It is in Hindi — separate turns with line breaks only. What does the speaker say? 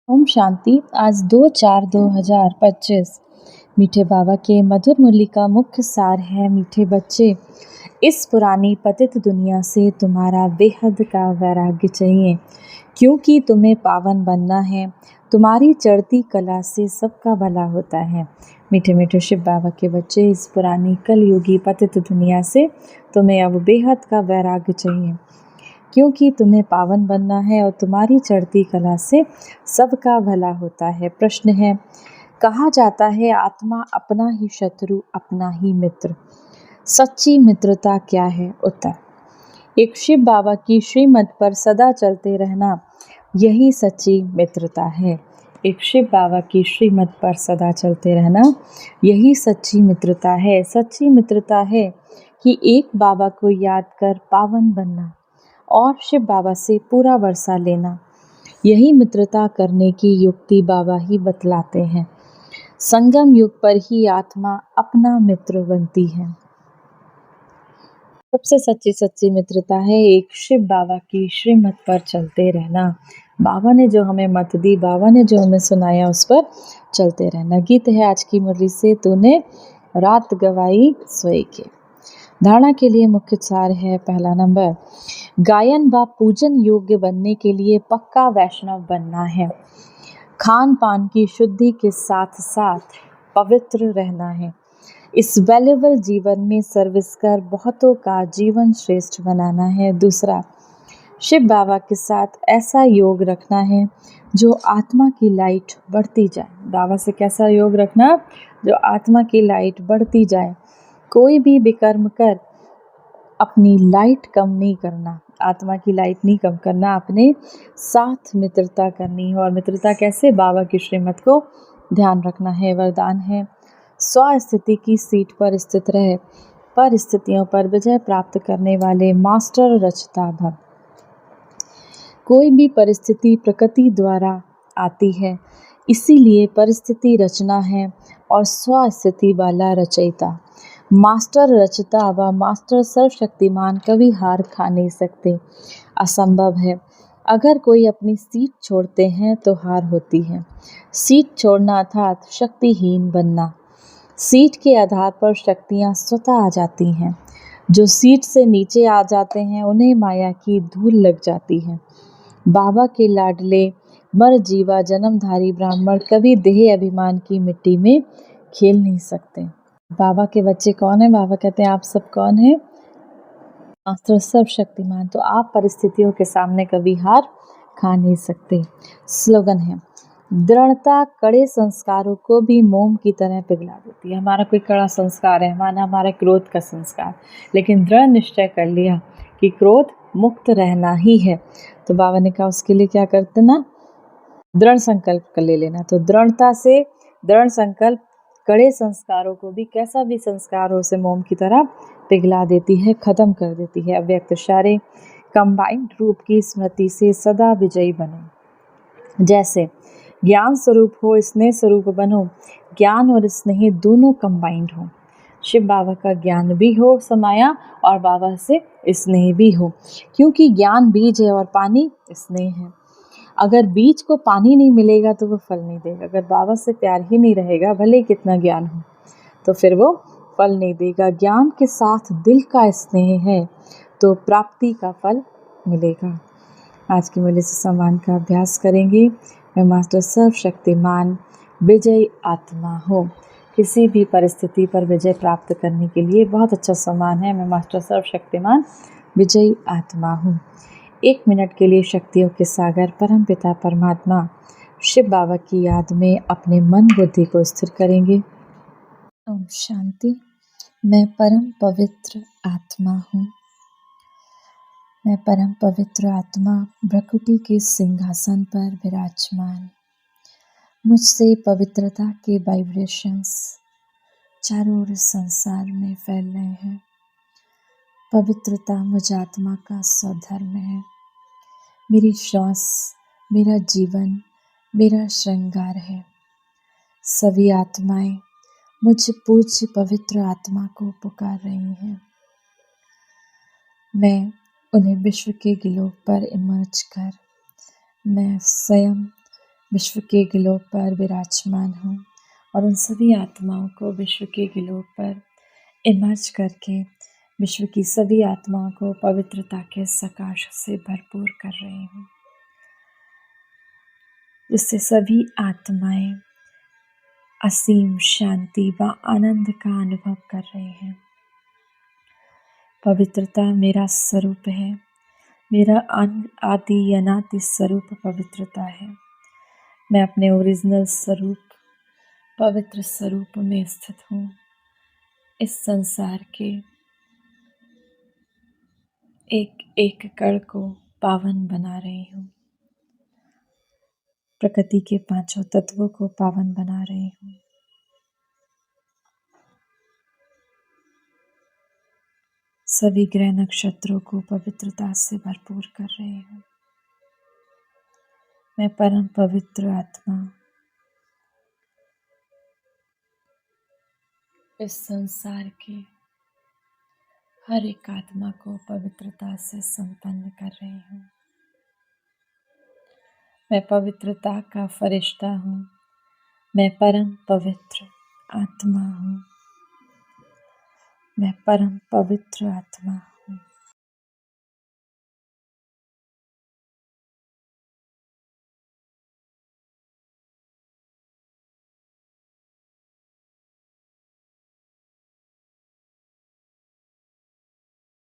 ओम शांति। आज 2/4/2025। मीठे बाबा के मधुर मुरली का मुख्य सार है। मीठे बच्चे, इस पुरानी पतित दुनिया से तुम्हारा बेहद का वैराग्य चाहिए, क्योंकि तुम्हें पावन बनना है। तुम्हारी चढ़ती कला से सबका भला होता है। मीठे मीठे शिव बाबा के बच्चे, इस पुरानी कलयुगी पतित दुनिया से तुम्हें अब बेहद का वैराग्य चाहिए, क्योंकि तुम्हें पावन बनना है और तुम्हारी चढ़ती कला से सबका भला होता है। प्रश्न है, कहा जाता है आत्मा अपना ही शत्रु अपना ही मित्र। सच्ची मित्रता क्या है? उत्तर, एक शिव बाबा की श्रीमत पर सदा चलते रहना, यही सच्ची मित्रता है। एक शिव बाबा की श्रीमत पर सदा चलते रहना, यही सच्ची मित्रता है। सच्ची मित्रता है कि एक बाबा को याद कर पावन बनना और शिव बाबा से पूरा वर्षा लेना। यही मित्रता करने की युक्ति बाबा ही बतलाते हैं। संगम युग पर ही आत्मा अपना मित्र बनती है। सबसे सच्ची मित्रता है एक शिव बाबा की श्रीमत पर चलते रहना। बाबा ने जो हमें मत दी, बाबा ने जो हमें सुनाया, उस पर चलते रहना। गीत है आज की मुरली से, तूने रात गवाई सोए के। धारणा के लिए मुख्य सार है। पहला नंबर, गायन व पूजन योग्य बनने के लिए पक्का वैष्णव बनना है। खान पान की शुद्धि के साथ साथ पवित्र रहना है। इस वैल्यूबल जीवन में सर्विस कर बहुतों का जीवन श्रेष्ठ बनाना है। दूसरा, शिव बाबा के साथ ऐसा योग रखना है जो आत्मा की लाइट बढ़ती जाए। बाबा से कैसा योग रखना? जो आत्मा की लाइट बढ़ती जाए। कोई भी विकर्म कर अपनी लाइट कम नहीं करना, आत्मा की लाइट नहीं कम करना, अपने साथ मित्रता करनी है। और मित्रता कैसे? बाबा की श्रीमत को ध्यान रखना है। वरदान है, स्वस्थिति की सीट पर स्थित रहे, परिस्थितियों पर विजय प्राप्त करने वाले मास्टर रचता भव। कोई भी परिस्थिति प्रकृति द्वारा आती है, इसीलिए परिस्थिति रचना है और स्वस्थिति वाला रचयिता। मास्टर रचता व मास्टर सर्वशक्तिमान कभी हार खा नहीं सकते, असंभव है। अगर कोई अपनी सीट छोड़ते हैं तो हार होती है। सीट छोड़ना अर्थात शक्तिहीन बनना। सीट के आधार पर शक्तियाँ स्वतः आ जाती हैं। जो सीट से नीचे आ जाते हैं उन्हें माया की धूल लग जाती है। बाबा के लाडले मर जीवा जन्मधारी ब्राह्मण कभी देह अभिमान की मिट्टी में खेल नहीं सकते। बाबा के बच्चे कौन है? बाबा कहते हैं आप सब कौन है? मास्टर सर्वशक्तिमान। तो आप परिस्थितियों के सामने कभी हार खा नहीं सकते। स्लोगन है, दृढ़ता कड़े संस्कारों को भी मोम की तरह पिघला देती है। हमारा कोई कड़ा संस्कार है, माना हमारा क्रोध का संस्कार, लेकिन दृढ़ निश्चय कर लिया कि क्रोध मुक्त रहना ही है, तो बाबा ने कहा उसके लिए क्या करते ना, दृढ़ संकल्प कर ले लेना। तो दृढ़ता से दृढ़ संकल्प कड़े संस्कारों को भी, कैसा भी संस्कार हो, उसे मोम की तरह पिघला देती है, खत्म कर देती है। अव्यक्त इशारे कंबाइंड रूप की स्मृति से सदा विजयी बनो। जैसे ज्ञान स्वरूप हो, स्नेह स्वरूप बनो। ज्ञान और स्नेह दोनों कंबाइंड हो। शिव बाबा का ज्ञान भी हो समाया और बाबा से स्नेह भी हो, क्योंकि ज्ञान बीज है और पानी स्नेह है। अगर बीज को पानी नहीं मिलेगा तो वो फल नहीं देगा। अगर बाबा से प्यार ही नहीं रहेगा, भले कितना ज्ञान हो, तो फिर वो फल नहीं देगा। ज्ञान के साथ दिल का स्नेह है तो प्राप्ति का फल मिलेगा। आज की मुरली से सम्मान का अभ्यास करेंगे। मैं मास्टर सर्वशक्तिमान विजयी आत्मा हो। किसी भी परिस्थिति पर विजय प्राप्त करने के लिए बहुत अच्छा सम्मान है। मैं मास्टर सर्वशक्तिमान विजयी आत्मा हूँ। 1 मिनट के लिए शक्तियों के सागर परमपिता परमात्मा शिव बाबा की याद में अपने मन बुद्धि को स्थिर करेंगे। ओम शांति। मैं परम पवित्र आत्मा हूँ। मैं परम पवित्र आत्मा भ्रकुटी के सिंहासन पर विराजमान। मुझसे पवित्रता के वाइब्रेशंस चारों ओर संसार में फैल रहे हैं। पवित्रता मुझ आत्मा का स्वधर्म है। मेरी श्वास, मेरा जीवन, मेरा श्रृंगार है। सभी आत्माएं मुझ पूज्य पवित्र आत्मा को पुकार रही हैं। मैं उन्हें विश्व के गिलों पर इमर्ज कर मैं स्वयं विश्व के ग्लोब पर विराजमान हूँ और उन सभी आत्माओं को विश्व के ग्लोब पर इमर्ज करके विश्व की सभी आत्माओं को पवित्रता के सकाश से भरपूर कर रही हूँ, जिससे सभी आत्माएं असीम शांति व आनंद का अनुभव कर रही हैं। पवित्रता मेरा स्वरूप है, मेरा आदि अनादि स्वरूप पवित्रता है। मैं अपने ओरिजिनल स्वरूप पवित्र स्वरूप में स्थित हूँ। इस संसार के एक एक कण को पावन बना रही हूँ। प्रकृति के पांचों तत्वों को पावन बना रही हूँ। सभी ग्रह नक्षत्रों को पवित्रता से भरपूर कर रही हूँ। मैं परम पवित्र आत्मा इस संसार के हर एक आत्मा को पवित्रता से संपन्न कर रही हूँ। मैं पवित्रता का फरिश्ता हूँ। मैं परम पवित्र आत्मा हूँ। मैं परम पवित्र आत्मा हूँ।